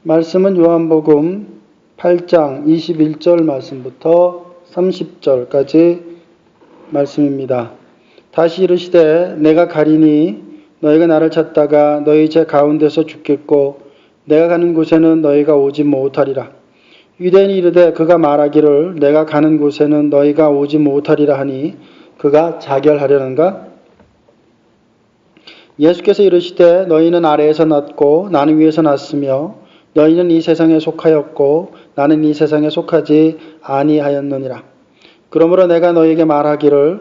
말씀은 요한복음 8장 21절 말씀부터 30절까지 말씀입니다. 다시 이르시되 내가 가리니 너희가 나를 찾다가 너희 제 가운데서 죽겠고 내가 가는 곳에는 너희가 오지 못하리라. 유대인이 이르되 그가 말하기를 내가 가는 곳에는 너희가 오지 못하리라 하니 그가 자결하려는가? 예수께서 이르시되 너희는 아래에서 났고 나는 위에서 났으며 너희는 이 세상에 속하였고 나는 이 세상에 속하지 아니하였느니라. 그러므로 내가 너희에게 말하기를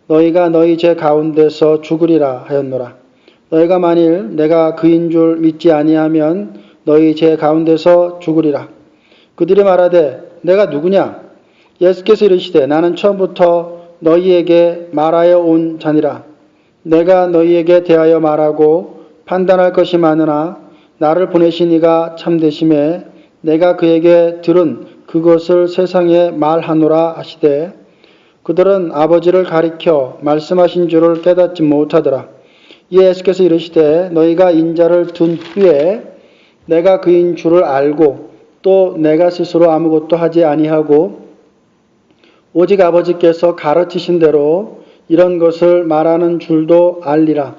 너희가 너희 제 가운데서 죽으리라 하였노라. 너희가 만일 내가 그인 줄 믿지 아니하면 너희 제 가운데서 죽으리라. 그들이 말하되 내가 누구냐? 예수께서 이르시되 나는 처음부터 너희에게 말하여 온 자니라. 내가 너희에게 대하여 말하고 판단할 것이 많으나 나를 보내신 이가 참되심에 내가 그에게 들은 그것을 세상에 말하노라 하시되 그들은 아버지를 가리켜 말씀하신 줄을 깨닫지 못하더라. 이에 예수께서 이르시되 너희가 인자를 둔 후에 내가 그인 줄을 알고 또 내가 스스로 아무것도 하지 아니하고 오직 아버지께서 가르치신 대로 이런 것을 말하는 줄도 알리라.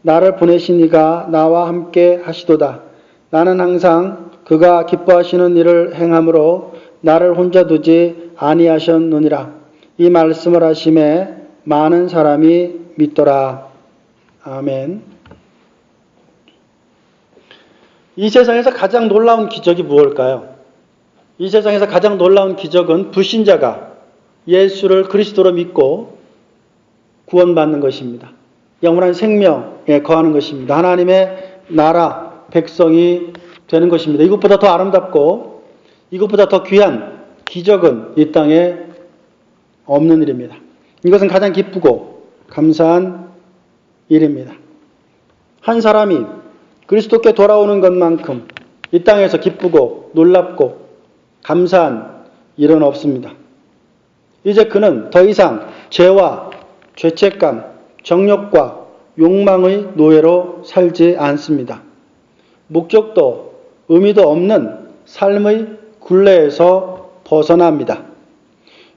나를 보내신 이가 나와 함께 하시도다. 나는 항상 그가 기뻐하시는 일을 행함으로 나를 혼자 두지 아니하셨느니라. 이 말씀을 하심에 많은 사람이 믿더라. 아멘. 이 세상에서 가장 놀라운 기적이 무엇일까요? 이 세상에서 가장 놀라운 기적은 불신자가 예수를 그리스도로 믿고 구원받는 것입니다. 영원한 생명에 거하는 것입니다. 하나님의 나라, 백성이 되는 것입니다. 이것보다 더 아름답고 이것보다 더 귀한 기적은 이 땅에 없는 일입니다. 이것은 가장 기쁘고 감사한 일입니다. 한 사람이 그리스도께 돌아오는 것만큼 이 땅에서 기쁘고 놀랍고 감사한 일은 없습니다. 이제 그는 더 이상 죄와 죄책감, 정욕과 욕망의 노예로 살지 않습니다. 목적도 의미도 없는 삶의 굴레에서 벗어납니다.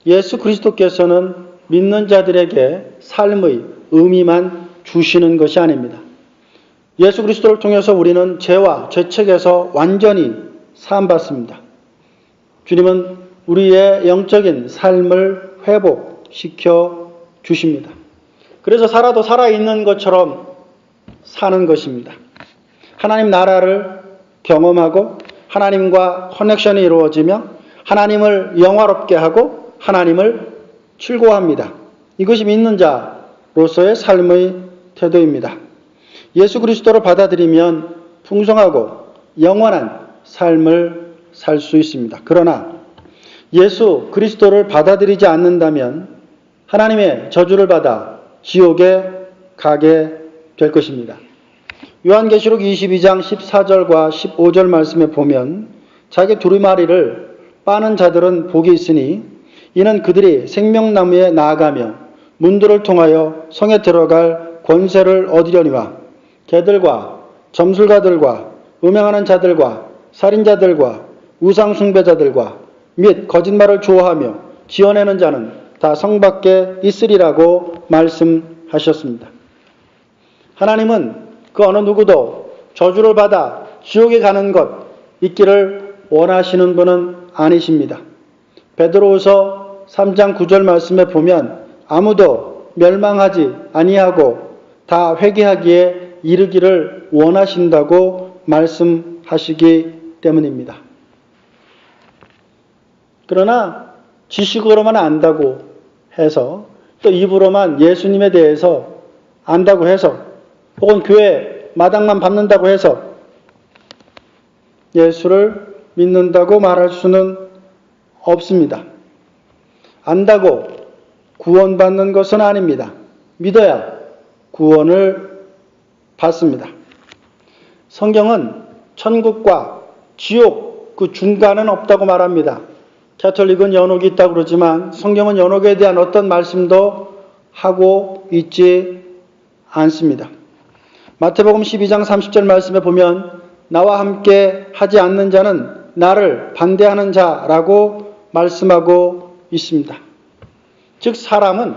예수 그리스도께서는 믿는 자들에게 삶의 의미만 주시는 것이 아닙니다. 예수 그리스도를 통해서 우리는 죄와 죄책에서 완전히 사함받습니다. 주님은 우리의 영적인 삶을 회복시켜 주십니다. 그래서 살아도 살아있는 것처럼 사는 것입니다. 하나님 나라를 경험하고 하나님과 커넥션이 이루어지며 하나님을 영화롭게 하고 하나님을 즐거워합니다. 이것이 믿는 자로서의 삶의 태도입니다. 예수 그리스도를 받아들이면 풍성하고 영원한 삶을 살 수 있습니다. 그러나 예수 그리스도를 받아들이지 않는다면 하나님의 저주를 받아 지옥에 가게 될 것입니다. 요한계시록 22장 14절과 15절 말씀에 보면 자기 두루마리를 빠는 자들은 복이 있으니 이는 그들이 생명나무에 나아가며 문들을 통하여 성에 들어갈 권세를 얻으려니와 개들과 점술가들과 음행하는 자들과 살인자들과 우상숭배자들과 및 거짓말을 좋아하며 지어내는 자는 다 성 밖에 있으리라고 말씀하셨습니다. 하나님은 그 어느 누구도 저주를 받아 지옥에 가는 것 있기를 원하시는 분은 아니십니다. 베드로후서 3장 9절 말씀에 보면 아무도 멸망하지 아니하고 다 회개하기에 이르기를 원하신다고 말씀하시기 때문입니다. 그러나 지식으로만 안다고 해서 또 입으로만 예수님에 대해서 안다고 해서 혹은 교회 마당만 밟는다고 해서 예수를 믿는다고 말할 수는 없습니다. 안다고 구원받는 것은 아닙니다. 믿어야 구원을 받습니다. 성경은 천국과 지옥 그 중간은 없다고 말합니다. 가톨릭은 연옥이 있다고 그러지만 성경은 연옥에 대한 어떤 말씀도 하고 있지 않습니다. 마태복음 12장 30절 말씀에 보면 나와 함께 하지 않는 자는 나를 반대하는 자라고 말씀하고 있습니다. 즉 사람은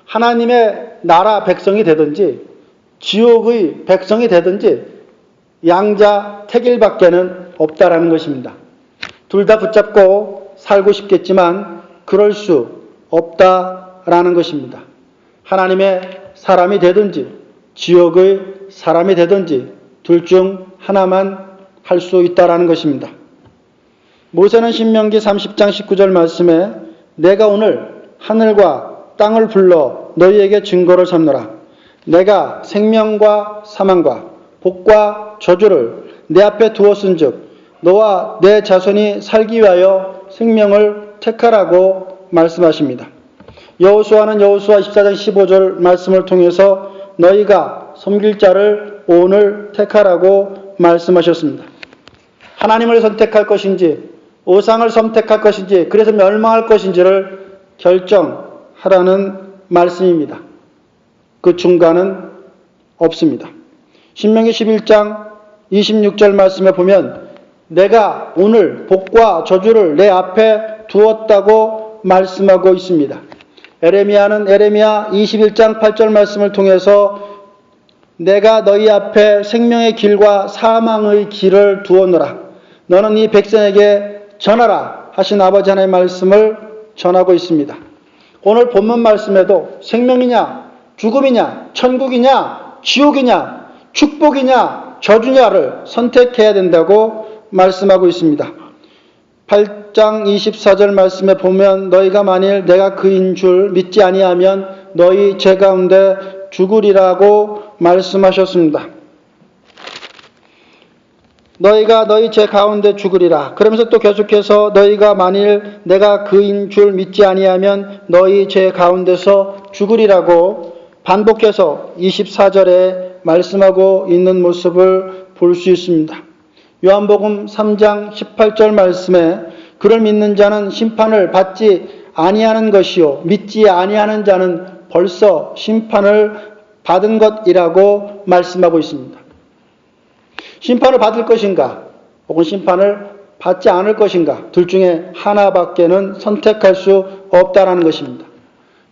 하나님의 나라 백성이 되든지 지옥의 백성이 되든지 양자 택일밖에는 없다라는 것입니다. 둘 다 붙잡고 살고 싶겠지만 그럴 수 없다라는 것입니다. 하나님의 사람이 되든지 지옥의 사람이 되든지 둘 중 하나만 할 수 있다라는 것입니다. 모세는 신명기 30장 19절 말씀에 내가 오늘 하늘과 땅을 불러 너희에게 증거를 삼노라. 내가 생명과 사망과 복과 저주를 내 앞에 두었은즉 너와 내 자손이 살기 위하여 생명을 택하라고 말씀하십니다. 여호수아는 여호수아 14장 15절 말씀을 통해서 너희가 섬길 자를 오늘 택하라고 말씀하셨습니다. 하나님을 선택할 것인지 우상을 선택할 것인지 그래서 멸망할 것인지를 결정하라는 말씀입니다. 그 중간은 없습니다. 신명기 11장 26절 말씀에 보면 내가 오늘 복과 저주를 내 앞에 두었다고 말씀하고 있습니다. 에레미야는 에레미야 21장 8절 말씀을 통해서 내가 너희 앞에 생명의 길과 사망의 길을 두었노라. 너는 이 백성에게 전하라 하신 아버지 하나님의 말씀을 전하고 있습니다. 오늘 본문 말씀에도 생명이냐 죽음이냐 천국이냐 지옥이냐 축복이냐 저주냐를 선택해야 된다고 말씀하고 있습니다. 8장 24절 말씀에 보면 너희가 만일 내가 그인 줄 믿지 아니하면 너희 죄 가운데 죽으리라고 말씀하셨습니다. 너희가 너희 죄 가운데 죽으리라. 그러면서 또 계속해서 너희가 만일 내가 그인 줄 믿지 아니하면 너희 죄 가운데서 죽으리라고 반복해서 24절에 말씀하고 있는 모습을 볼 수 있습니다. 요한복음 3장 18절 말씀에 그를 믿는 자는 심판을 받지 아니하는 것이요 믿지 아니하는 자는 벌써 심판을 받은 것이라고 말씀하고 있습니다. 심판을 받을 것인가 혹은 심판을 받지 않을 것인가 둘 중에 하나밖에는 선택할 수 없다라는 것입니다.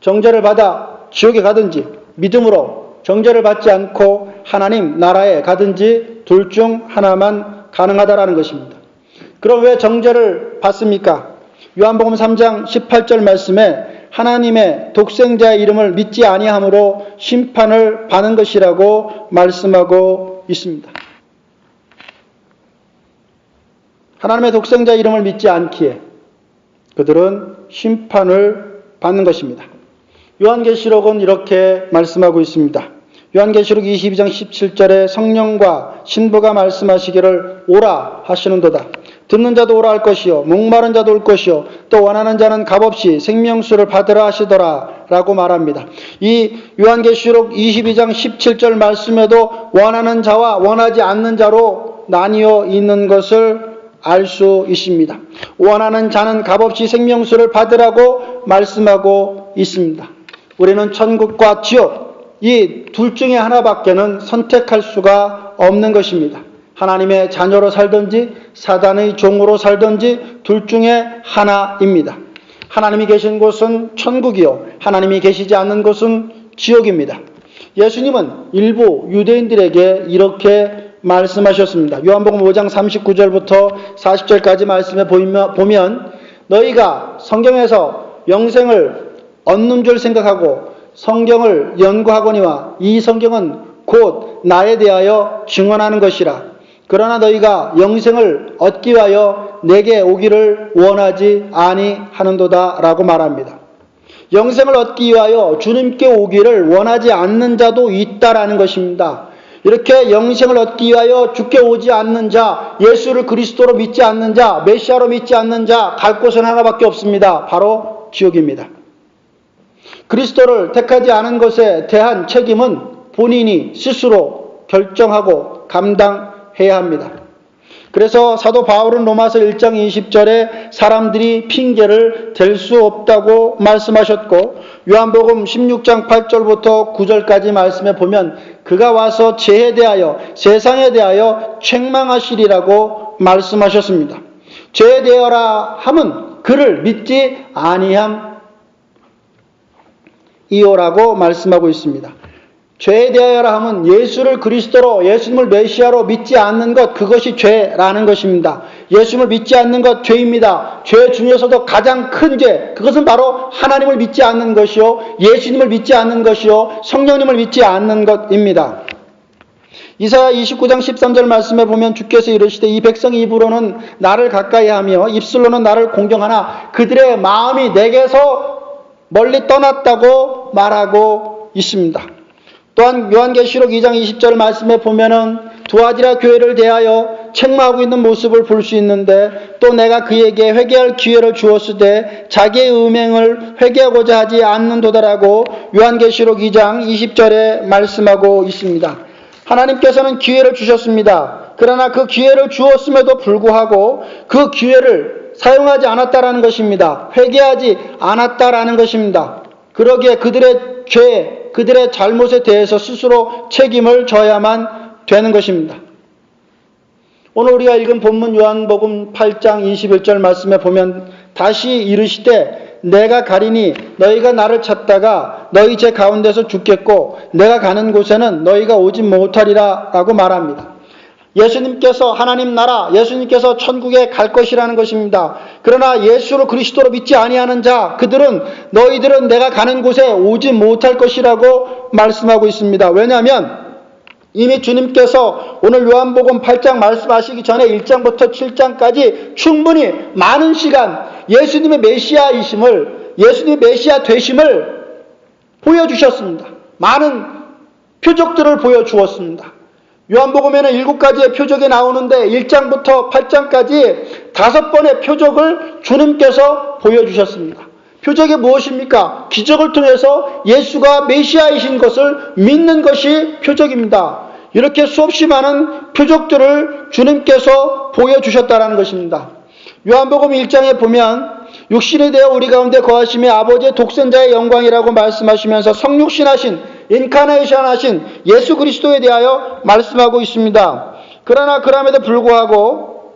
정죄를 받아 지옥에 가든지 믿음으로 정죄를 받지 않고 하나님 나라에 가든지 둘 중 하나만 가능하다라는 것입니다. 그럼 왜 정죄를 받습니까? 요한복음 3장 18절 말씀에 하나님의 독생자의 이름을 믿지 아니함으로 심판을 받는 것이라고 말씀하고 있습니다. 하나님의 독생자의 이름을 믿지 않기에 그들은 심판을 받는 것입니다. 요한계시록은 이렇게 말씀하고 있습니다. 요한계시록 22장 17절에 성령과 신부가 말씀하시기를 오라 하시는도다. 듣는 자도 오라 할 것이요 목마른 자도 올 것이요 또 원하는 자는 값없이 생명수를 받으라 하시더라 라고 말합니다. 이 요한계시록 22장 17절 말씀에도 원하는 자와 원하지 않는 자로 나뉘어 있는 것을 알 수 있습니다. 원하는 자는 값없이 생명수를 받으라고 말씀하고 있습니다. 우리는 천국과 지옥 이 둘 중에 하나밖에는 선택할 수가 없는 것입니다. 하나님의 자녀로 살든지 사단의 종으로 살든지 둘 중에 하나입니다. 하나님이 계신 곳은 천국이요 하나님이 계시지 않는 곳은 지옥입니다. 예수님은 일부 유대인들에게 이렇게 말씀하셨습니다. 요한복음 5장 39절부터 40절까지 말씀에 보면 너희가 성경에서 영생을 얻는 줄 생각하고 성경을 연구하거니와 이 성경은 곧 나에 대하여 증언하는 것이라. 그러나 너희가 영생을 얻기 위하여 내게 오기를 원하지 아니하는도다 라고 말합니다. 영생을 얻기 위하여 주님께 오기를 원하지 않는 자도 있다라는 것입니다. 이렇게 영생을 얻기 위하여 주께 오지 않는 자, 예수를 그리스도로 믿지 않는 자, 메시아로 믿지 않는 자, 갈 곳은 하나밖에 없습니다. 바로 지옥입니다. 그리스도를 택하지 않은 것에 대한 책임은 본인이 스스로 결정하고 감당해야 합니다. 그래서 사도 바울은 로마서 1장 20절에 사람들이 핑계를 댈 수 없다고 말씀하셨고 요한복음 16장 8절부터 9절까지 말씀해 보면 그가 와서 죄에 대하여 세상에 대하여 책망하시리라고 말씀하셨습니다. 죄에 대하여라 함은 그를 믿지 아니함이요라고 말씀하고 있습니다. 죄에 대하여라 함은 예수를 그리스도로, 예수님을 메시아로 믿지 않는 것, 그것이 죄라는 것입니다. 예수님을 믿지 않는 것 죄입니다. 죄 중에서도 가장 큰 죄, 그것은 바로 하나님을 믿지 않는 것이요, 예수님을 믿지 않는 것이요, 성령님을 믿지 않는 것입니다. 이사야 29장 13절 말씀에 보면 주께서 이르시되 이 백성이 입으로는 나를 가까이하며 입술로는 나를 공경하나 그들의 마음이 내게서 멀리 떠났다고 말하고 있습니다. 또한 요한계시록 2장 20절 말씀에 보면은 두아디라 교회를 대하여 책망하고 있는 모습을 볼 수 있는데, 또 내가 그에게 회개할 기회를 주었으되 자기의 음행을 회개하고자 하지 않는도다라고 요한계시록 2장 20절에 말씀하고 있습니다. 하나님께서는 기회를 주셨습니다. 그러나 그 기회를 주었음에도 불구하고 그 기회를 사용하지 않았다라는 것입니다. 회개하지 않았다라는 것입니다. 그러기에 그들의 죄, 그들의 잘못에 대해서 스스로 책임을 져야만 되는 것입니다. 오늘 우리가 읽은 본문 요한복음 8장 21절 말씀에 보면 다시 이르시되 내가 가리니 너희가 나를 찾다가 너희 제 가운데서 죽겠고 내가 가는 곳에는 너희가 오지 못하리라 라고 말합니다. 예수님께서 하나님 나라, 예수님께서 천국에 갈 것이라는 것입니다. 그러나 예수를 그리스도로 믿지 아니하는 자, 너희들은 내가 가는 곳에 오지 못할 것이라고 말씀하고 있습니다. 왜냐하면 이미 주님께서 오늘 요한복음 8장 말씀하시기 전에 1장부터 7장까지 충분히 많은 시간 예수님의 메시아이심을, 예수님의 메시아 되심을 보여주셨습니다. 많은 표적들을 보여주었습니다. 요한복음에는 7가지의 표적이 나오는데 1장부터 8장까지 5번의 표적을 주님께서 보여주셨습니다. 표적이 무엇입니까? 기적을 통해서 예수가 메시아이신 것을 믿는 것이 표적입니다. 이렇게 수없이 많은 표적들을 주님께서 보여주셨다는 것입니다. 요한복음 1장에 보면 육신이 되어 우리 가운데 거하심이 아버지의 독생자의 영광이라고 말씀하시면서 성육신하신, 인카네이션하신 예수 그리스도에 대하여 말씀하고 있습니다. 그러나 그럼에도 불구하고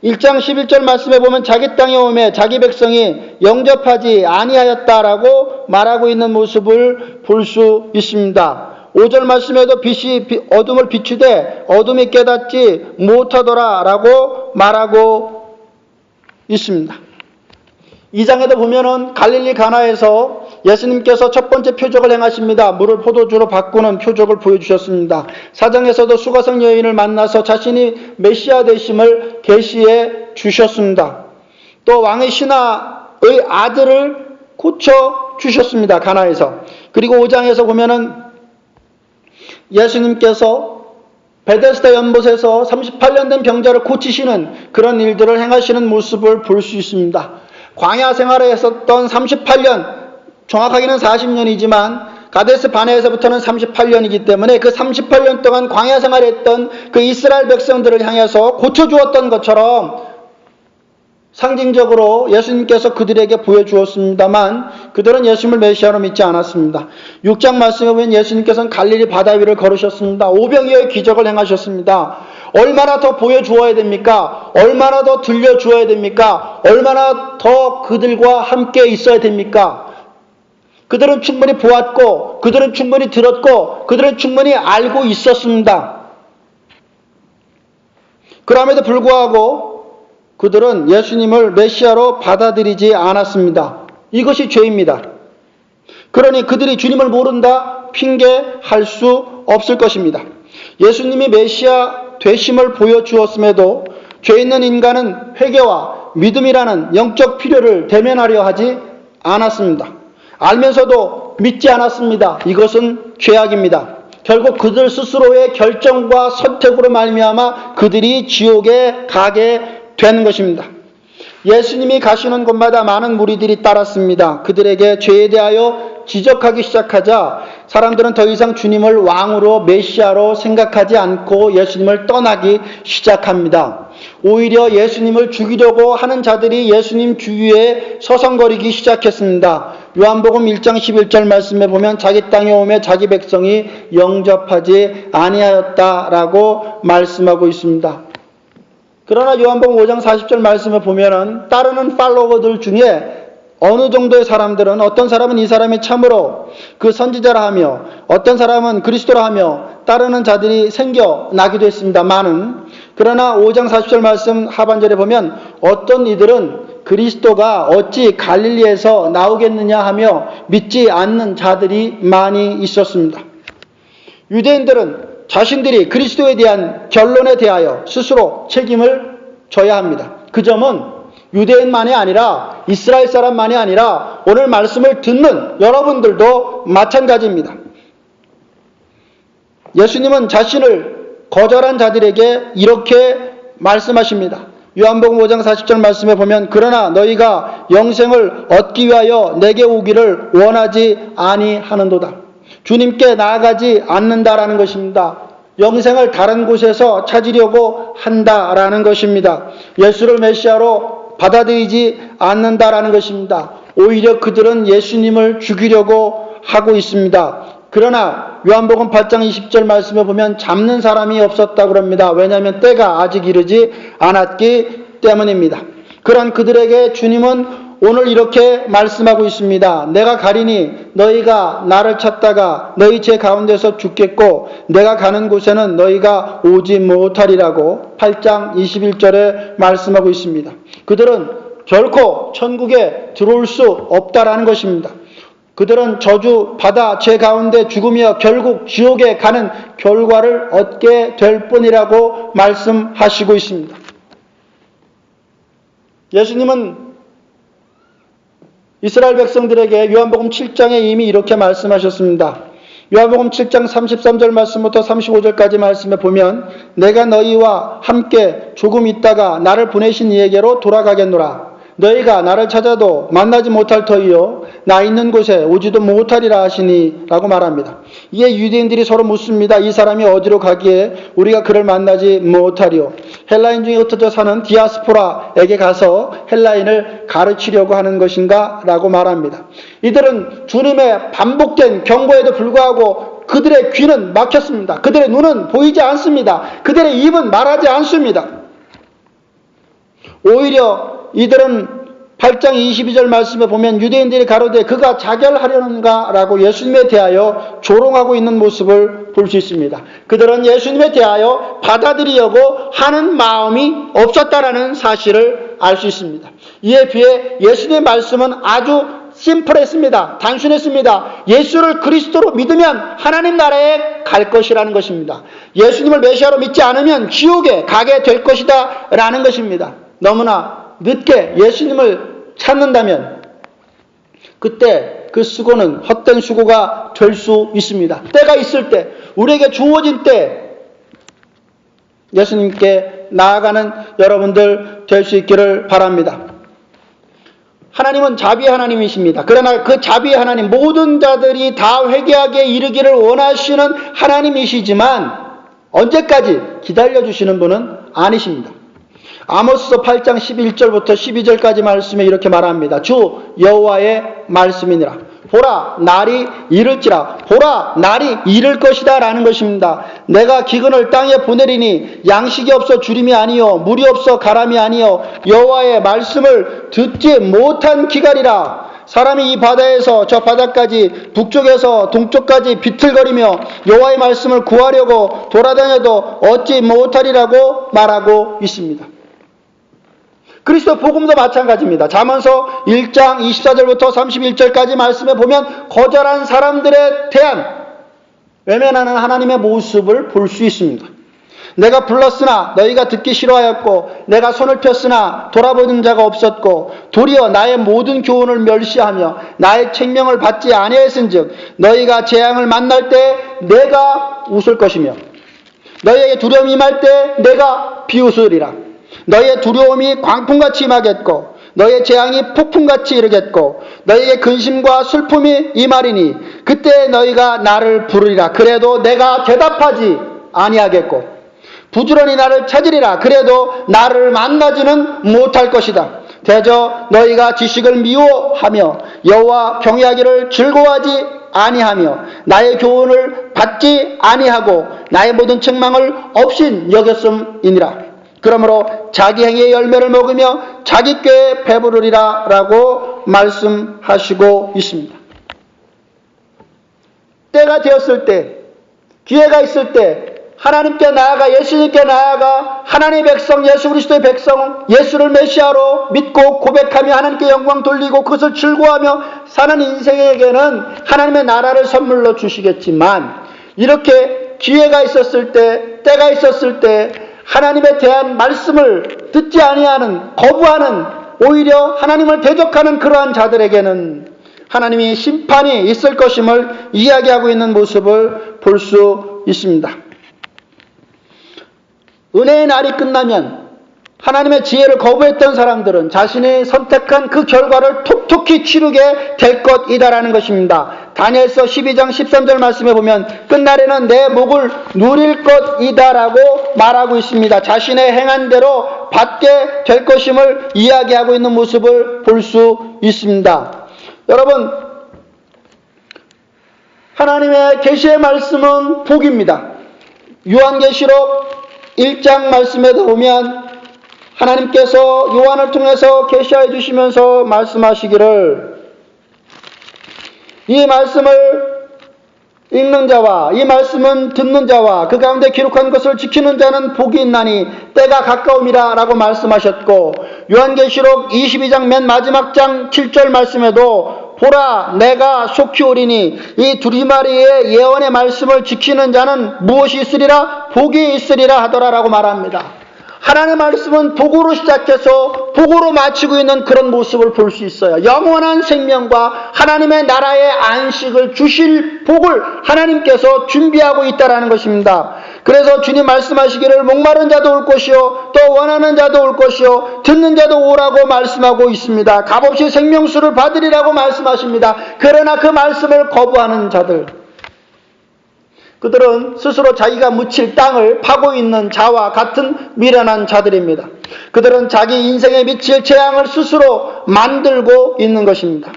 1장 11절 말씀에 보면 자기 땅에 오매 자기 백성이 영접하지 아니하였다라고 말하고 있는 모습을 볼 수 있습니다. 5절 말씀에도 빛이 어둠을 비추되 어둠이 깨닫지 못하더라라고 말하고 있습니다. 2장에도 보면은 갈릴리 가나에서 예수님께서 첫 번째 표적을 행하십니다. 물을 포도주로 바꾸는 표적을 보여주셨습니다. 4장에서도 수가성 여인을 만나서 자신이 메시아 되심을 계시해 주셨습니다. 또 왕의 신하의 아들을 고쳐 주셨습니다. 가나에서. 그리고 5장에서 보면은 예수님께서 베데스다 연못에서 38년 된 병자를 고치시는 그런 일들을 행하시는 모습을 볼 수 있습니다. 광야 생활에 했었던 38년, 정확하게는 40년이지만 가데스 바네에서부터는 38년이기 때문에 그 38년 동안 광야 생활했던 그 이스라엘 백성들을 향해서 고쳐주었던 것처럼 상징적으로 예수님께서 그들에게 보여주었습니다만 그들은 예수님을 메시아로 믿지 않았습니다. 6장 말씀에 보면 예수님께서는 갈릴리 바다 위를 걸으셨습니다. 오병이어의 기적을 행하셨습니다. 얼마나 더 보여주어야 됩니까? 얼마나 더 들려주어야 됩니까? 얼마나 더 그들과 함께 있어야 됩니까? 그들은 충분히 보았고 그들은 충분히 들었고 그들은 충분히 알고 있었습니다. 그럼에도 불구하고 그들은 예수님을 메시아로 받아들이지 않았습니다. 이것이 죄입니다. 그러니 그들이 주님을 모른다? 핑계할 수 없을 것입니다. 예수님이 메시아 되심을 보여주었음에도 죄 있는 인간은 회개와 믿음이라는 영적 필요를 대면하려 하지 않았습니다. 알면서도 믿지 않았습니다. 이것은 죄악입니다. 결국 그들 스스로의 결정과 선택으로 말미암아 그들이 지옥에 가게 되는 것입니다. 예수님이 가시는 곳마다 많은 무리들이 따랐습니다. 그들에게 죄에 대하여 지적하기 시작하자 사람들은 더 이상 주님을 왕으로 메시아로 생각하지 않고 예수님을 떠나기 시작합니다. 오히려 예수님을 죽이려고 하는 자들이 예수님 주위에 서성거리기 시작했습니다. 요한복음 1장 11절 말씀에 보면 자기 땅에 오매 자기 백성이 영접하지 아니하였다라고 말씀하고 있습니다. 그러나 요한복음 5장 40절 말씀에 보면은 따르는 팔로워들 중에 어느 정도의 사람들은 어떤 사람은 이 사람이 참으로 그 선지자라 하며 어떤 사람은 그리스도라 하며 따르는 자들이 생겨나기도 했습니다만은 그러나 5장 40절 말씀 하반절에 보면 어떤 이들은 그리스도가 어찌 갈릴리에서 나오겠느냐 하며 믿지 않는 자들이 많이 있었습니다. 유대인들은 자신들이 그리스도에 대한 결론에 대하여 스스로 책임을 져야 합니다. 그 점은 유대인만이 아니라 이스라엘 사람만이 아니라 오늘 말씀을 듣는 여러분들도 마찬가지입니다. 예수님은 자신을 거절한 자들에게 이렇게 말씀하십니다. 요한복음 5장 40절 말씀에 보면 그러나 너희가 영생을 얻기 위하여 내게 오기를 원하지 아니하는도다. 주님께 나아가지 않는다라는 것입니다. 영생을 다른 곳에서 찾으려고 한다라는 것입니다. 예수를 메시아로 받아들이지 않는다라는 것입니다. 오히려 그들은 예수님을 죽이려고 하고 있습니다. 그러나 요한복음 8장 20절 말씀에 보면 잡는 사람이 없었다고 합니다. 왜냐하면 때가 아직 이르지 않았기 때문입니다. 그런 그들에게 주님은 오늘 이렇게 말씀하고 있습니다. 내가 가리니 너희가 나를 찾다가 너희 제 가운데서 죽겠고 내가 가는 곳에는 너희가 오지 못하리라고 8장 21절에 말씀하고 있습니다. 그들은 결코 천국에 들어올 수 없다라는 것입니다. 그들은 저주 받아 제 가운데 죽으며 결국 지옥에 가는 결과를 얻게 될 뿐이라고 말씀하시고 있습니다. 예수님은 이스라엘 백성들에게 요한복음 7장에 이미 이렇게 말씀하셨습니다. 요한복음 7장 33절 말씀부터 35절까지 말씀에 보면 내가 너희와 함께 조금 있다가 나를 보내신 이에게로 돌아가겠노라. 너희가 나를 찾아도 만나지 못할 터이요 나 있는 곳에 오지도 못하리라 하시니 라고 말합니다. 이에 유대인들이 서로 묻습니다. 이 사람이 어디로 가기에 우리가 그를 만나지 못하리요. 헬라인 중에 흩어져 사는 디아스포라에게 가서 헬라인을 가르치려고 하는 것인가 라고 말합니다. 이들은 주님의 반복된 경고에도 불구하고 그들의 귀는 막혔습니다. 그들의 눈은 보이지 않습니다. 그들의 입은 말하지 않습니다. 오히려 이들은 8장 22절 말씀에 보면 유대인들이 가로되 그가 자결하려는가 라고 예수님에 대하여 조롱하고 있는 모습을 볼 수 있습니다. 그들은 예수님에 대하여 받아들이려고 하는 마음이 없었다라는 사실을 알 수 있습니다. 이에 비해 예수님의 말씀은 아주 심플했습니다. 단순했습니다. 예수를 그리스도로 믿으면 하나님 나라에 갈 것이라는 것입니다. 예수님을 메시아로 믿지 않으면 지옥에 가게 될 것이다 라는 것입니다. 너무나 늦게 예수님을 찾는다면 그때 그 수고는 헛된 수고가 될 수 있습니다. 때가 있을 때, 우리에게 주어진 때 예수님께 나아가는 여러분들 될 수 있기를 바랍니다. 하나님은 자비의 하나님이십니다. 그러나 그 자비의 하나님, 모든 자들이 다 회개하게 이르기를 원하시는 하나님이시지만 언제까지 기다려주시는 분은 아니십니다. 아모스서 8장 11절부터 12절까지 말씀에 이렇게 말합니다. 주 여호와의 말씀이니라. 보라 날이 이를지라. 보라 날이 이를 것이다 라는 것입니다. 내가 기근을 땅에 보내리니 양식이 없어 주림이 아니요 물이 없어 가람이 아니요 여호와의 말씀을 듣지 못한 기갈이라. 사람이 이 바다에서 저 바다까지 북쪽에서 동쪽까지 비틀거리며 여호와의 말씀을 구하려고 돌아다녀도 얻지 못하리라고 말하고 있습니다. 그리스도 복음도 마찬가지입니다. 잠언서 1장 24절부터 31절까지 말씀에 보면 거절한 사람들에 대한 외면하는 하나님의 모습을 볼 수 있습니다. 내가 불렀으나 너희가 듣기 싫어하였고 내가 손을 폈으나 돌아보는 자가 없었고 도리어 나의 모든 교훈을 멸시하며 나의 책명을 받지 아니하였은즉 너희가 재앙을 만날 때 내가 웃을 것이며 너희에게 두려움이 임할 때 내가 비웃으리라. 너희의 두려움이 광풍같이 임하겠고 너의 재앙이 폭풍같이 이르겠고 너희에게 근심과 슬픔이 임하리니 그때 너희가 나를 부르리라. 그래도 내가 대답하지 아니하겠고 부지런히 나를 찾으리라. 그래도 나를 만나지는 못할 것이다. 대저 너희가 지식을 미워하며 여호와 경외하기를 즐거워하지 아니하며 나의 교훈을 받지 아니하고 나의 모든 책망을 없인 여겼음이니라. 그러므로 자기 행위의 열매를 먹으며 자기 꾀에 배부르리라 라고 말씀하시고 있습니다. 때가 되었을 때, 기회가 있을 때 하나님께 나아가, 예수님께 나아가 하나님의 백성, 예수 그리스도의 백성, 예수를 메시아로 믿고 고백하며 하나님께 영광 돌리고 그것을 즐거워하며 사는 인생에게는 하나님의 나라를 선물로 주시겠지만, 이렇게 기회가 있었을 때, 때가 있었을 때 하나님에 대한 말씀을 듣지 아니하는, 거부하는, 오히려 하나님을 대적하는 그러한 자들에게는 하나님이 심판이 있을 것임을 이야기하고 있는 모습을 볼 수 있습니다. 은혜의 날이 끝나면 하나님의 지혜를 거부했던 사람들은 자신이 선택한 그 결과를 톡톡히 치르게 될 것이다라는 것입니다. 다니엘서 12장 13절 말씀에 보면 끝날에는 내 목을 누릴 것이다라고 말하고 있습니다. 자신의 행한 대로 받게 될 것임을 이야기하고 있는 모습을 볼 수 있습니다. 여러분, 하나님의 계시의 말씀은 복입니다. 요한계시록 1장 말씀에도 보면 하나님께서 요한을 통해서 계시하여 주시면서 말씀하시기를 이 말씀을 읽는 자와 이 말씀은 듣는 자와 그 가운데 기록한 것을 지키는 자는 복이 있나니 때가 가까움이라 라고 말씀하셨고, 요한계시록 22장 맨 마지막 장 7절 말씀에도 보라 내가 속히 오리니 이 두리마리의 예언의 말씀을 지키는 자는 무엇이 있으리라? 복이 있으리라 하더라라고 말합니다. 하나님의 말씀은 복으로 시작해서 복으로 마치고 있는 그런 모습을 볼 수 있어요. 영원한 생명과 하나님의 나라의 안식을 주실 복을 하나님께서 준비하고 있다는 것입니다. 그래서 주님 말씀하시기를 목마른 자도 올 것이요 또 원하는 자도 올 것이요 듣는 자도 오라고 말씀하고 있습니다. 값없이 생명수를 받으리라고 말씀하십니다. 그러나 그 말씀을 거부하는 자들, 그들은 스스로 자기가 묻힐 땅을 파고 있는 자와 같은 미련한 자들입니다. 그들은 자기 인생에 미칠 재앙을 스스로 만들고 있는 것입니다.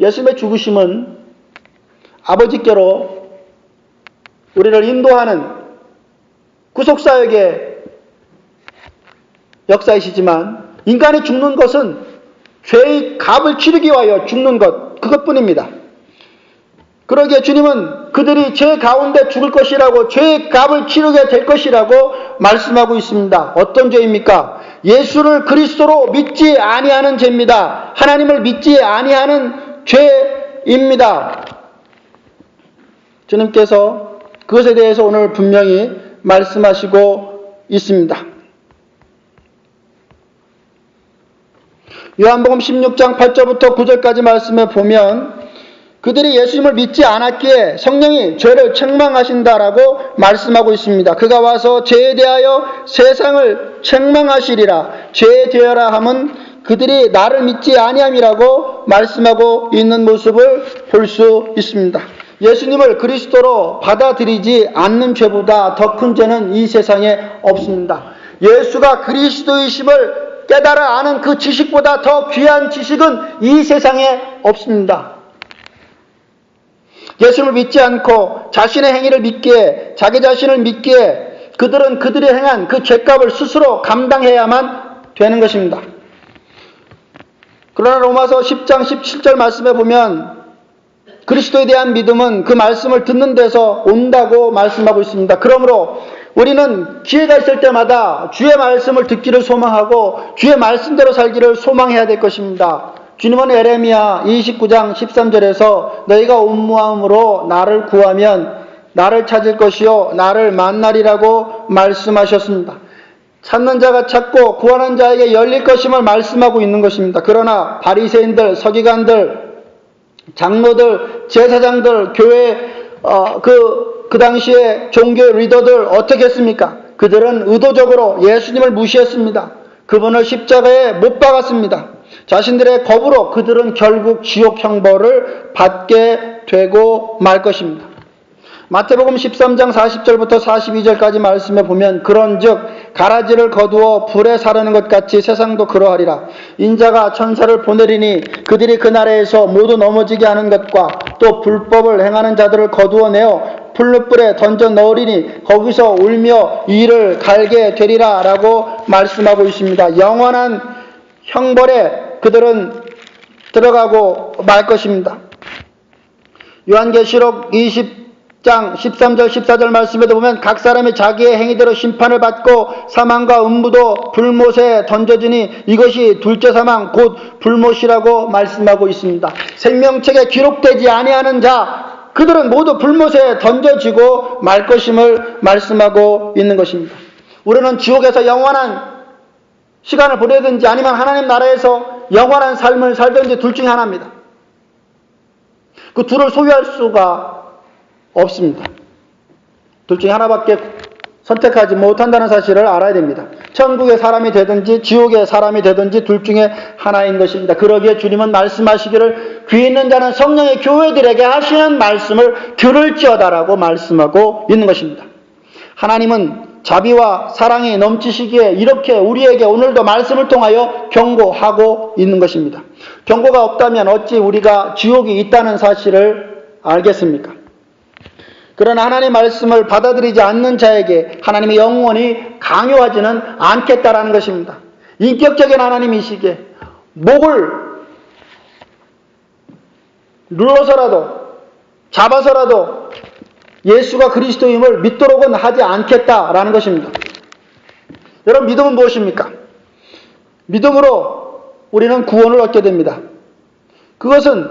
예수님의 죽으심은 아버지께로 우리를 인도하는 구속사역의 역사이시지만, 인간이 죽는 것은 죄의 값을 치르기 위하여 죽는 것, 그것뿐입니다. 그러기에 주님은 그들이 죄 가운데 죽을 것이라고, 죄의 값을 치르게 될 것이라고 말씀하고 있습니다. 어떤 죄입니까? 예수를 그리스도로 믿지 아니하는 죄입니다. 하나님을 믿지 아니하는 죄입니다. 주님께서 그것에 대해서 오늘 분명히 말씀하시고 있습니다. 요한복음 16장 8절부터 9절까지 말씀에 보면 그들이 예수님을 믿지 않았기에 성령이 죄를 책망하신다라고 말씀하고 있습니다. 그가 와서 죄에 대하여 세상을 책망하시리라. 죄에 대하라 함은 그들이 나를 믿지 아니함이라고 말씀하고 있는 모습을 볼 수 있습니다. 예수님을 그리스도로 받아들이지 않는 죄보다 더 큰 죄는 이 세상에 없습니다. 예수가 그리스도이심을 깨달아 아는 그 지식보다 더 귀한 지식은 이 세상에 없습니다. 예수를 믿지 않고 자신의 행위를 믿기에, 자기 자신을 믿기에 그들은 그들이 행한 그 죄값을 스스로 감당해야만 되는 것입니다. 그러나 로마서 10장 17절 말씀에 보면 그리스도에 대한 믿음은 그 말씀을 듣는 데서 온다고 말씀하고 있습니다. 그러므로 우리는 기회가 있을 때마다 주의 말씀을 듣기를 소망하고 주의 말씀대로 살기를 소망해야 될 것입니다. 주님은 에레미야 29장 13절에서 너희가 온 마음으로 나를 구하면 나를 찾을 것이요 나를 만나리라고 말씀하셨습니다. 찾는 자가 찾고 구하는 자에게 열릴 것임을 말씀하고 있는 것입니다. 그러나 바리새인들, 서기관들, 장로들, 제사장들, 교회 그 당시에 종교 리더들 어떻게 했습니까? 그들은 의도적으로 예수님을 무시했습니다. 그분을 십자가에 못 박았습니다. 자신들의 겁으로 그들은 결국 지옥 형벌을 받게 되고 말 것입니다. 마태복음 13장 40절부터 42절까지 말씀에 보면 그런즉 가라지를 거두어 불에 사르는 것 같이 세상도 그러하리라. 인자가 천사를 보내리니 그들이 그 나라에서 모두 넘어지게 하는 것과 또 불법을 행하는 자들을 거두어내어 풀무불에 던져 넣으리니 거기서 울며 이를 갈게 되리라 라고 말씀하고 있습니다. 영원한 형벌에 그들은 들어가고 말 것입니다. 요한계시록 20장 13절 14절 말씀에도 보면 각 사람이 자기의 행위대로 심판을 받고 사망과 음부도 불못에 던져지니 이것이 둘째 사망 곧 불못이라고 말씀하고 있습니다. 생명책에 기록되지 아니하는 자 그들은 모두 불못에 던져지고 말 것임을 말씀하고 있는 것입니다. 우리는 지옥에서 영원한 시간을 보내든지 아니면 하나님 나라에서 영원한 삶을 살든지 둘 중에 하나입니다. 그 둘을 소유할 수가 없습니다. 둘 중에 하나밖에 선택하지 못한다는 사실을 알아야 됩니다. 천국의 사람이 되든지 지옥의 사람이 되든지 둘 중에 하나인 것입니다. 그러기에 주님은 말씀하시기를 귀 있는 자는 성령의 교회들에게 하시는 말씀을 들을지어다라고 말씀하고 있는 것입니다. 하나님은 자비와 사랑이 넘치시기에 이렇게 우리에게 오늘도 말씀을 통하여 경고하고 있는 것입니다. 경고가 없다면 어찌 우리가 지옥이 있다는 사실을 알겠습니까? 그러나 하나님의 말씀을 받아들이지 않는 자에게 하나님의 영원히 강요하지는 않겠다라는 것입니다. 인격적인 하나님이시기에 목을 눌러서라도 잡아서라도 예수가 그리스도임을 믿도록은 하지 않겠다라는 것입니다. 여러분 믿음은 무엇입니까? 믿음으로 우리는 구원을 얻게 됩니다. 그것은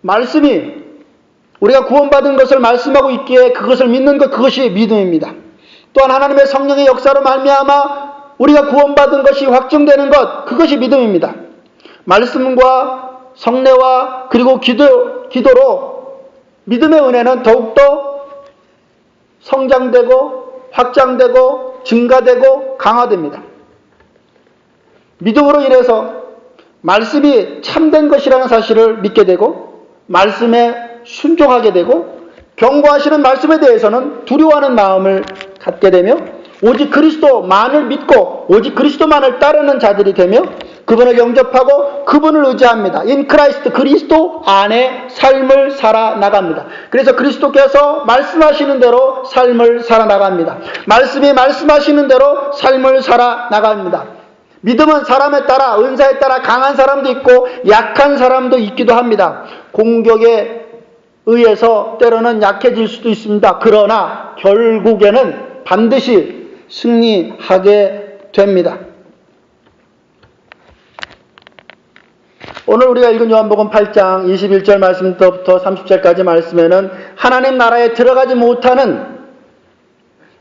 말씀이 우리가 구원받은 것을 말씀하고 있기에 그것을 믿는 것 그것이 믿음입니다. 또한 하나님의 성령의 역사로 말미암아 우리가 구원받은 것이 확증되는 것 그것이 믿음입니다. 말씀과 성례와 그리고 기도로 믿음의 은혜는 더욱더 성장되고 확장되고 증가되고 강화됩니다. 믿음으로 인해서 말씀이 참된 것이라는 사실을 믿게 되고 말씀에 순종하게 되고 경고하시는 말씀에 대해서는 두려워하는 마음을 갖게 되며 오직 그리스도만을 믿고 오직 그리스도만을 따르는 자들이 되며 그분을 영접하고 그분을 의지합니다. In Christ, 그리스도 안에 삶을 살아나갑니다. 그래서 그리스도께서 말씀하시는 대로 삶을 살아나갑니다. 말씀이 말씀하시는 대로 삶을 살아나갑니다. 믿음은 사람에 따라 은사에 따라 강한 사람도 있고 약한 사람도 있기도 합니다. 공격에 의해서 때로는 약해질 수도 있습니다. 그러나 결국에는 반드시 승리하게 됩니다. 오늘 우리가 읽은 요한복음 8장 21절 말씀부터 30절까지 말씀에는 하나님 나라에 들어가지 못하는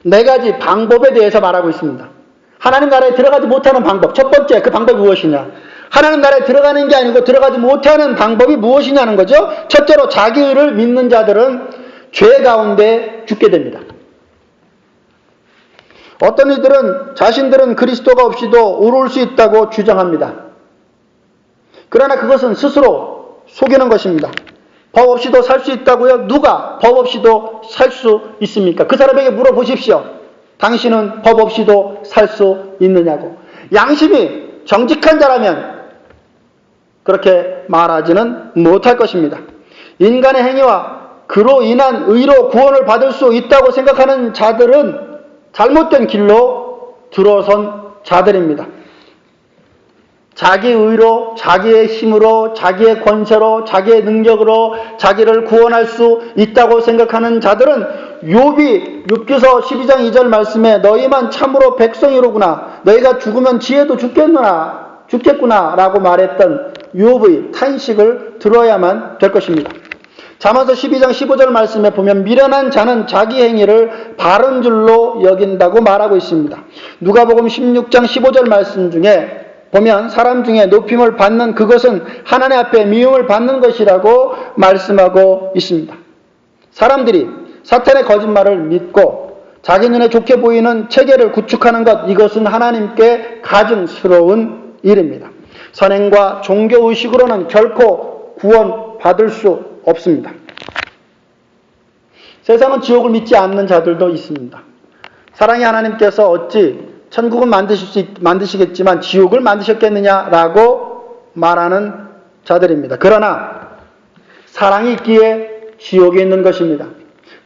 4가지 방법에 대해서 말하고 있습니다. 하나님 나라에 들어가지 못하는 방법. 첫 번째, 그 방법이 무엇이냐? 하나님 나라에 들어가는 게 아니고 들어가지 못하는 방법이 무엇이냐는 거죠. 첫째로 자기를 믿는 자들은 죄 가운데 죽게 됩니다. 어떤 이들은 자신들은 그리스도가 없이도 오를 수 있다고 주장합니다. 그러나 그것은 스스로 속이는 것입니다. 법 없이도 살 수 있다고요? 누가 법 없이도 살 수 있습니까? 그 사람에게 물어보십시오. 당신은 법 없이도 살 수 있느냐고. 양심이 정직한 자라면 그렇게 말하지는 못할 것입니다. 인간의 행위와 그로 인한 의로 구원을 받을 수 있다고 생각하는 자들은 잘못된 길로 들어선 자들입니다. 자기 의로, 자기의 힘으로, 자기의 권세로, 자기의 능력으로 자기를 구원할 수 있다고 생각하는 자들은 욥이 욥기서 12장 2절 말씀에 너희만 참으로 백성이로구나. 너희가 죽으면 지혜도 죽겠구나 라고 말했던 욥의 탄식을 들어야만 될 것입니다. 잠언서 12장 15절 말씀에 보면 미련한 자는 자기 행위를 바른 줄로 여긴다고 말하고 있습니다. 누가복음 16장 15절 말씀 중에 보면 사람 중에 높임을 받는 그것은 하나님 앞에 미움을 받는 것이라고 말씀하고 있습니다. 사람들이 사탄의 거짓말을 믿고 자기 눈에 좋게 보이는 체계를 구축하는 것, 이것은 하나님께 가증스러운 일입니다. 선행과 종교의식으로는 결코 구원받을 수 없습니다. 세상은 지옥을 믿지 않는 자들도 있습니다. 사랑의 하나님께서 어찌 천국은 만드시겠지만 지옥을 만드셨겠느냐라고 말하는 자들입니다. 그러나 사랑이 있기에 지옥이 있는 것입니다.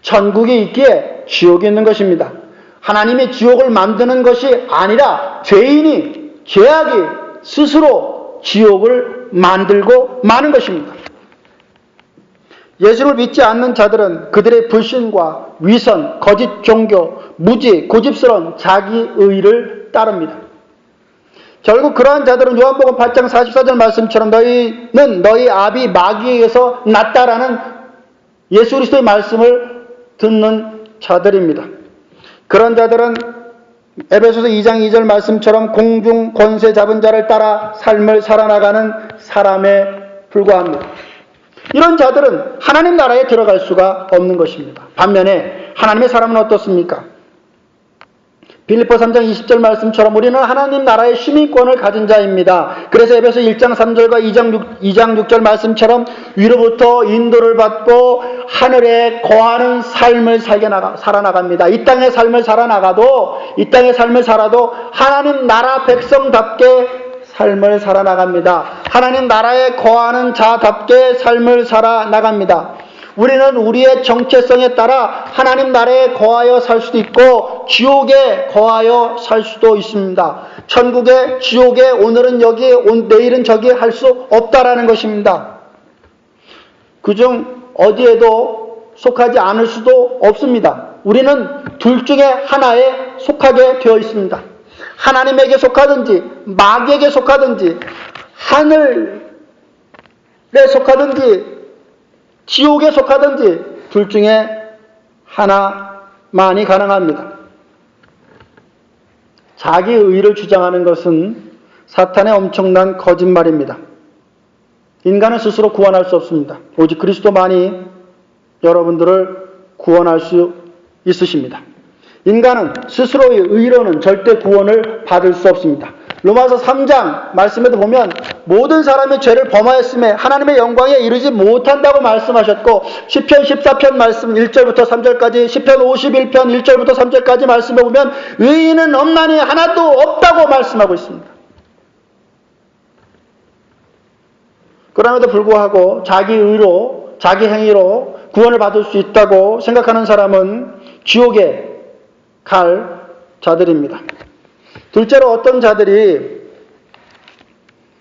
천국이 있기에 지옥이 있는 것입니다. 하나님이 지옥을 만드는 것이 아니라 죄인이, 죄악이 스스로 지옥을 만들고 마는 것입니다. 예수를 믿지 않는 자들은 그들의 불신과 위선, 거짓 종교, 무지, 고집스러운 자기의를 따릅니다. 결국 그러한 자들은 요한복음 8장 44절 말씀처럼 너희는 너희 아비 마귀에 의해서 났다라는 예수 그리스도의 말씀을 듣는 자들입니다. 그런 자들은 에베소서 2장 2절 말씀처럼 공중 권세 잡은 자를 따라 삶을 살아나가는 사람에 불과합니다. 이런 자들은 하나님 나라에 들어갈 수가 없는 것입니다. 반면에 하나님의 사람은 어떻습니까? 빌립보 3장 20절 말씀처럼 우리는 하나님 나라의 시민권을 가진 자입니다. 그래서 에베소 1장 3절과 2장 6절 말씀처럼 위로부터 인도를 받고 하늘에 거하는 삶을 살아나갑니다. 이 땅의 삶을 살아나가도, 이 땅의 삶을 살아도 하나님 나라 백성답게 삶을 살아나갑니다. 하나님 나라에 거하는 자답게 삶을 살아나갑니다. 우리는 우리의 정체성에 따라 하나님 나라에 거하여 살 수도 있고 지옥에 거하여 살 수도 있습니다. 천국에, 지옥에, 오늘은 여기, 내일은 저기 할 수 없다라는 것입니다. 그중 어디에도 속하지 않을 수도 없습니다. 우리는 둘 중에 하나에 속하게 되어 있습니다. 하나님에게 속하든지 마귀에게 속하든지 하늘에 속하든지 지옥에 속하든지 둘 중에 하나만이 가능합니다. 자기 의를 주장하는 것은 사탄의 엄청난 거짓말입니다. 인간은 스스로 구원할 수 없습니다. 오직 그리스도만이 여러분들을 구원할 수 있으십니다. 인간은 스스로의 의로는 절대 구원을 받을 수 없습니다. 로마서 3장 말씀에도 보면 모든 사람이 죄를 범하였음에 하나님의 영광에 이르지 못한다고 말씀하셨고 시편 14편 말씀 1절부터 3절까지 시편 51편 1절부터 3절까지 말씀해 보면 의인은 없나니 하나도 없다고 말씀하고 있습니다. 그럼에도 불구하고 자기 의로 자기 행위로 구원을 받을 수 있다고 생각하는 사람은 지옥에 갈 자들입니다. 둘째로 어떤 자들이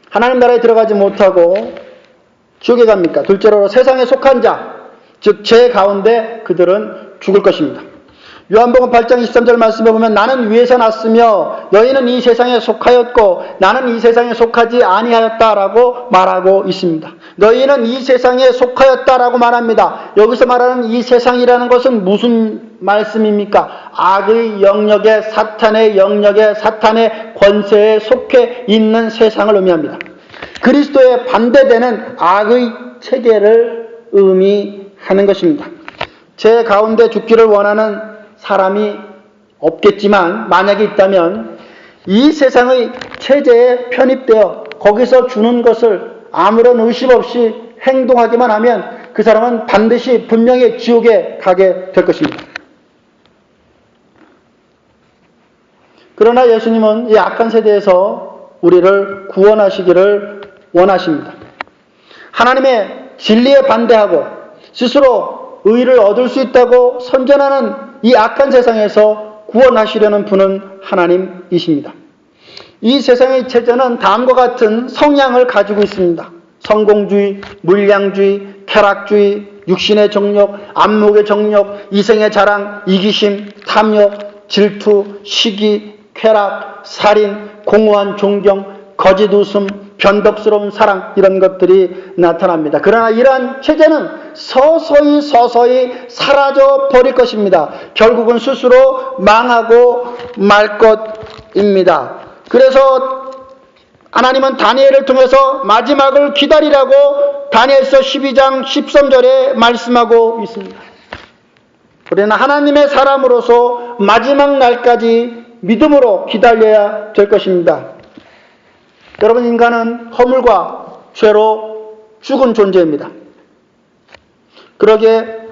하나님 나라에 들어가지 못하고 지옥에 갑니까? 둘째로 세상에 속한 자, 즉 죄 가운데 그들은 죽을 것입니다. 요한복음 8장 23절 말씀에 보면 나는 위에서 났으며 너희는 이 세상에 속하였고 나는 이 세상에 속하지 아니하였다라고 말하고 있습니다. 너희는 이 세상에 속하였다라고 말합니다. 여기서 말하는 이 세상이라는 것은 무슨 말씀입니까? 악의 영역에 사탄의 영역에 사탄의 권세에 속해 있는 세상을 의미합니다. 그리스도에 반대되는 악의 체계를 의미하는 것입니다. 제 가운데 죽기를 원하는 사람이 없겠지만 만약에 있다면 이 세상의 체제에 편입되어 거기서 주는 것을 아무런 의심 없이 행동하기만 하면 그 사람은 반드시 분명히 지옥에 가게 될 것입니다. 그러나 예수님은 이 악한 세대에서 우리를 구원하시기를 원하십니다. 하나님의 진리에 반대하고 스스로 의를 얻을 수 있다고 선전하는 이 악한 세상에서 구원하시려는 분은 하나님이십니다. 이 세상의 체제는 다음과 같은 성향을 가지고 있습니다. 성공주의, 물량주의, 쾌락주의, 육신의 정욕, 안목의 정욕, 이생의 자랑, 이기심, 탐욕, 질투, 시기, 쾌락, 살인, 공허한 존경, 거짓 웃음, 변덕스러운 사랑 이런 것들이 나타납니다. 그러나 이러한 체제는 서서히 사라져 버릴 것입니다. 결국은 스스로 망하고 말 것입니다. 그래서 하나님은 다니엘을 통해서 마지막을 기다리라고 다니엘서 12장 13절에 말씀하고 있습니다. 우리는 하나님의 사람으로서 마지막 날까지 믿음으로 기다려야 될 것입니다. 여러분, 인간은 허물과 죄로 죽은 존재입니다. 그러기에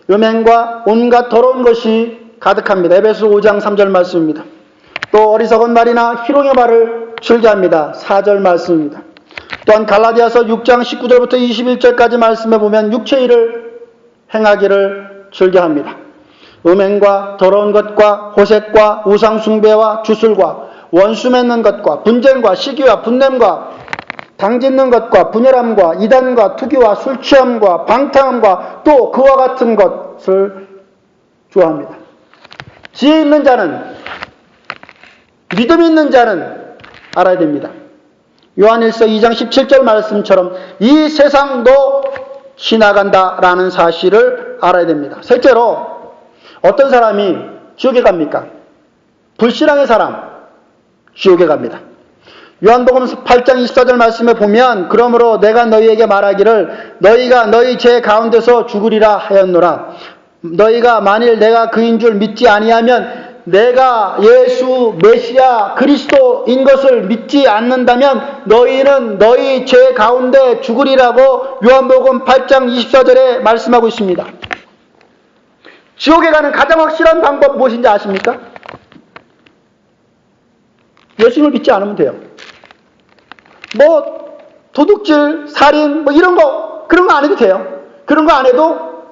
음행과 온갖 더러운 것이 가득합니다. 에베소 5장 3절 말씀입니다. 또 어리석은 말이나 희롱의 말을 즐겨합니다. 4절 말씀입니다. 또한 갈라디아서 6장 19절부터 21절까지 말씀해 보면 육체의 일을 행하기를 즐겨합니다. 음행과 더러운 것과 호색과 우상숭배와 주술과 원수 맺는 것과 분쟁과 시기와 분냄과 당짓는 것과 분열함과 이단과 투기와 술취함과 방탕함과 또 그와 같은 것을 좋아합니다. 지혜 있는 자는, 믿음 있는 자는 알아야 됩니다. 요한일서 2장 17절 말씀처럼 이 세상도 지나간다라는 사실을 알아야 됩니다. 셋째로, 어떤 사람이 지옥에 갑니까? 불신앙의 사람, 지옥에 갑니다. 요한복음 8장 24절 말씀에 보면 그러므로 내가 너희에게 말하기를 너희가 너희 죄 가운데서 죽으리라 하였노라. 너희가 만일 내가 그인 줄 믿지 아니하면 내가 예수 메시아 그리스도인 것을 믿지 않는다면 너희는 너희 죄 가운데 죽으리라고 요한복음 8장 24절에 말씀하고 있습니다. 지옥에 가는 가장 확실한 방법 무엇인지 아십니까? 예수님을 믿지 않으면 돼요. 도둑질, 살인, 이런 거, 그런 거 안 해도 돼요. 그런 거 안 해도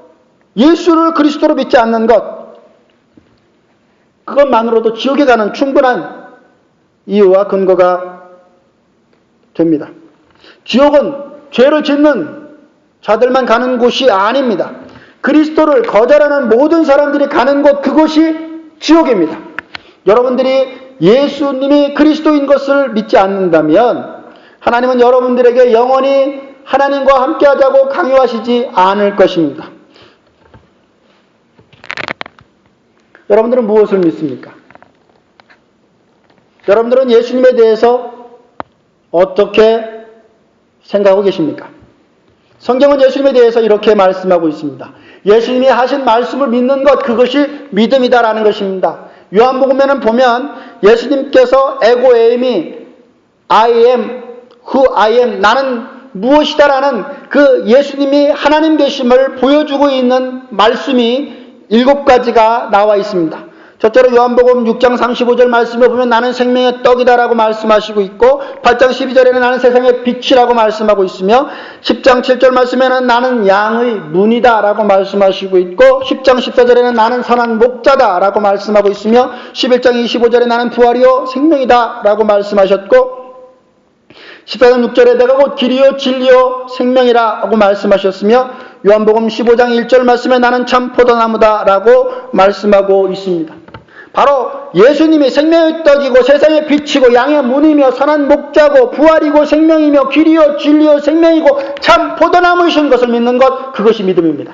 예수를 그리스도로 믿지 않는 것, 그것만으로도 지옥에 가는 충분한 이유와 근거가 됩니다. 지옥은 죄를 짓는 자들만 가는 곳이 아닙니다. 그리스도를 거절하는 모든 사람들이 가는 곳, 그곳이 지옥입니다. 여러분들이 예수님이 그리스도인 것을 믿지 않는다면 하나님은 여러분들에게 영원히 하나님과 함께하자고 강요하시지 않을 것입니다. 여러분들은 무엇을 믿습니까? 여러분들은 예수님에 대해서 어떻게 생각하고 계십니까? 성경은 예수님에 대해서 이렇게 말씀하고 있습니다. 예수님이 하신 말씀을 믿는 것, 그것이 믿음이다라는 것입니다. 요한복음에는 보면 예수님께서 에고에임이 I am who I am, 나는 무엇이다라는 그 예수님이 하나님 되심을 보여주고 있는 말씀이 7가지가 나와 있습니다. 첫째로 요한복음 6장 35절 말씀에 보면 나는 생명의 떡이다라고 말씀하시고 있고 8장 12절에는 나는 세상의 빛이라고 말씀하고 있으며 10장 7절 말씀에는 나는 양의 문이다라고 말씀하시고 있고 10장 14절에는 나는 선한 목자다라고 말씀하고 있으며 11장 25절에 나는 부활이요 생명이다라고 말씀하셨고 14장 6절에 내가 곧 길이요 진리요 생명이라고 말씀하셨으며 요한복음 15장 1절 말씀에 나는 참 포도나무다라고 말씀하고 있습니다. 바로 예수님이 생명의 떡이고 세상의 빛이고 양의 문이며 선한 목자고 부활이고 생명이며 길이요 진리요 생명이고 참 포도나무이신 것을 믿는 것, 그것이 믿음입니다.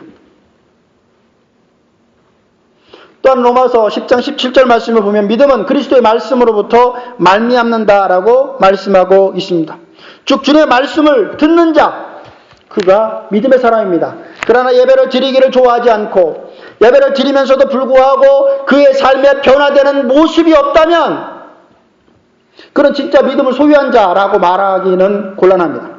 또한 로마서 10장 17절 말씀을 보면 믿음은 그리스도의 말씀으로부터 말미암는다라고 말씀하고 있습니다. 즉 주님의 말씀을 듣는 자, 그가 믿음의 사람입니다. 그러나 예배를 드리기를 좋아하지 않고 예배를 드리면서도 불구하고 그의 삶에 변화되는 모습이 없다면 그는 진짜 믿음을 소유한 자라고 말하기는 곤란합니다.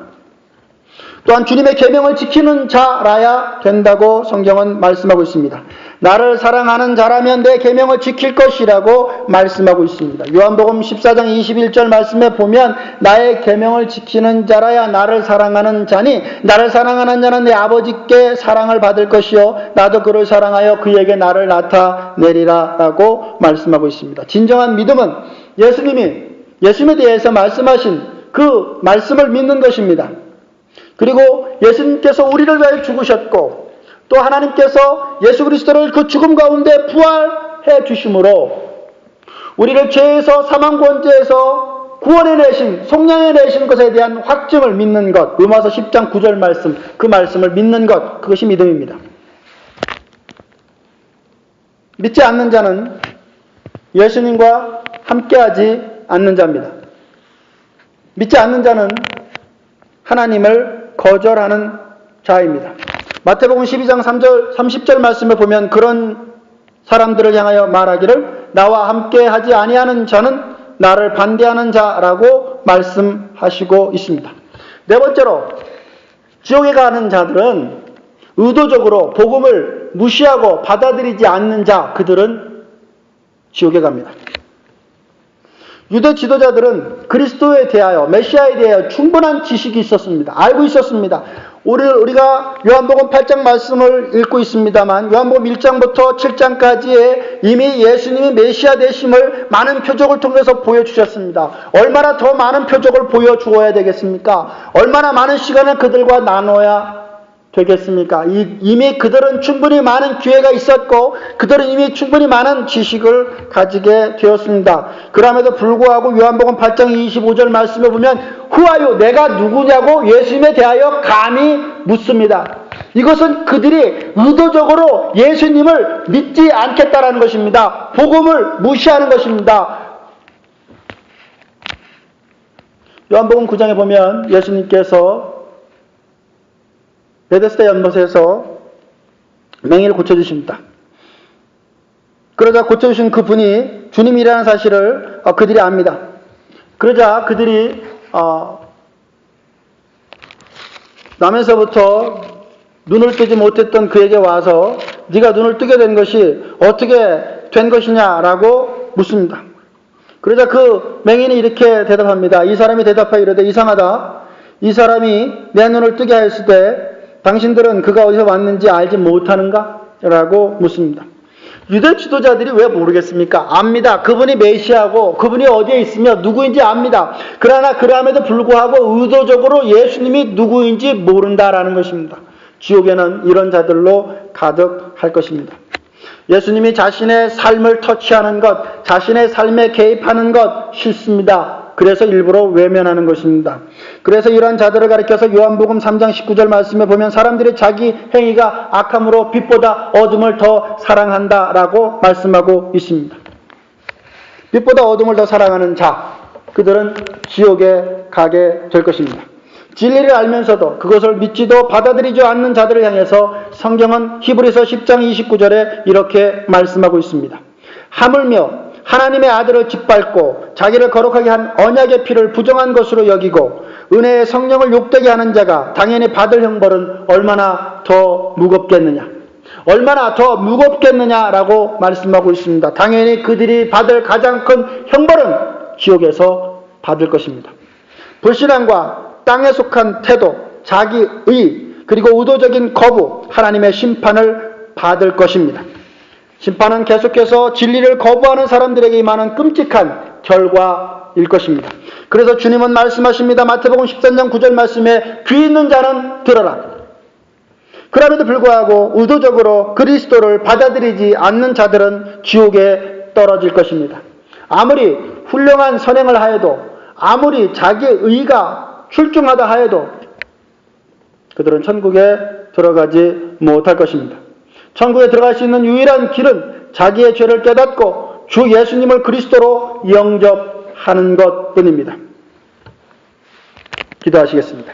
또한 주님의 계명을 지키는 자라야 된다고 성경은 말씀하고 있습니다. 나를 사랑하는 자라면 내 계명을 지킬 것이라고 말씀하고 있습니다. 요한복음 14장 21절 말씀에 보면 나의 계명을 지키는 자라야 나를 사랑하는 자니 나를 사랑하는 자는 내 아버지께 사랑을 받을 것이요 나도 그를 사랑하여 그에게 나를 나타내리라 라고 말씀하고 있습니다. 진정한 믿음은 예수님에 대해서 말씀하신 그 말씀을 믿는 것입니다. 그리고 예수님께서 우리를 위하여 죽으셨고 또 하나님께서 예수 그리스도를 그 죽음 가운데 부활해 주심으로 우리를 죄에서 사망 권죄에서 구원해내신, 속량해내신 것에 대한 확증을 믿는 것, 로마서 10장 9절 말씀, 그 말씀을 믿는 것, 그것이 믿음입니다. 믿지 않는 자는 예수님과 함께하지 않는 자입니다. 믿지 않는 자는 하나님을 거절하는 자입니다. 마태복음 12장 3절, 30절 말씀에 보면 그런 사람들을 향하여 말하기를 나와 함께 하지 아니하는 자는 나를 반대하는 자라고 말씀하시고 있습니다. 네 번째로 지옥에 가는 자들은 의도적으로 복음을 무시하고 받아들이지 않는 자, 그들은 지옥에 갑니다. 유대 지도자들은 그리스도에 대하여, 메시아에 대하여 충분한 지식이 있었습니다. 알고 있었습니다. 우리가 요한복음 8장 말씀을 읽고 있습니다만 요한복음 1장부터 7장까지에 이미 예수님이 메시아 되심을 많은 표적을 통해서 보여주셨습니다. 얼마나 더 많은 표적을 보여주어야 되겠습니까? 얼마나 많은 시간을 그들과 나눠야 되겠습니까? 이미 그들은 충분히 많은 기회가 있었고 그들은 이미 충분히 많은 지식을 가지게 되었습니다. 그럼에도 불구하고 요한복음 8장 25절 말씀에 보면 후하여 내가 누구냐고 예수님에 대하여 감히 묻습니다. 이것은 그들이 의도적으로 예수님을 믿지 않겠다라는 것입니다. 복음을 무시하는 것입니다. 요한복음 9장에 보면 예수님께서 베데스다 연못에서 맹인을 고쳐주십니다. 그러자 고쳐주신 그분이 주님이라는 사실을 그들이 압니다. 그러자 그들이 남에서부터 눈을 뜨지 못했던 그에게 와서 네가 눈을 뜨게 된 것이 어떻게 된 것이냐라고 묻습니다. 그러자 그 맹인이 이렇게 대답합니다. 이 사람이 대답하여 이르되 이상하다. 이 사람이 내 눈을 뜨게 하였을 때 당신들은 그가 어디서 왔는지 알지 못하는가? 라고 묻습니다. 유대 지도자들이 왜 모르겠습니까? 압니다. 그분이 메시아고 그분이 어디에 있으며 누구인지 압니다. 그러나 그럼에도 불구하고 의도적으로 예수님이 누구인지 모른다라는 것입니다. 지옥에는 이런 자들로 가득할 것입니다. 예수님이 자신의 삶을 터치하는 것, 자신의 삶에 개입하는 것 싫습니다. 그래서 일부러 외면하는 것입니다. 그래서 이러한 자들을 가리켜서 요한복음 3장 19절 말씀에 보면 사람들이 자기 행위가 악함으로 빛보다 어둠을 더 사랑한다라고 말씀하고 있습니다. 빛보다 어둠을 더 사랑하는 자, 그들은 지옥에 가게 될 것입니다. 진리를 알면서도 그것을 믿지도 받아들이지 않는 자들을 향해서 성경은 히브리서 10장 29절에 이렇게 말씀하고 있습니다. 하물며 하나님의 아들을 짓밟고 자기를 거룩하게 한 언약의 피를 부정한 것으로 여기고 은혜의 성령을 욕되게 하는 자가 당연히 받을 형벌은 얼마나 더 무겁겠느냐. 얼마나 더 무겁겠느냐라고 말씀하고 있습니다. 당연히 그들이 받을 가장 큰 형벌은 지옥에서 받을 것입니다. 불신앙과 땅에 속한 태도, 자기의 그리고 의도적인 거부, 하나님의 심판을 받을 것입니다. 심판은 계속해서 진리를 거부하는 사람들에게 임하는 끔찍한 결과일 것입니다. 그래서 주님은 말씀하십니다. 마태복음 13장 9절 말씀에 귀 있는 자는 들어라. 그럼에도 불구하고 의도적으로 그리스도를 받아들이지 않는 자들은 지옥에 떨어질 것입니다. 아무리 훌륭한 선행을 하여도 아무리 자기의 의가 출중하다 하여도 그들은 천국에 들어가지 못할 것입니다. 천국에 들어갈 수 있는 유일한 길은 자기의 죄를 깨닫고 주 예수님을 그리스도로 영접하는 것뿐입니다. 기도하시겠습니다.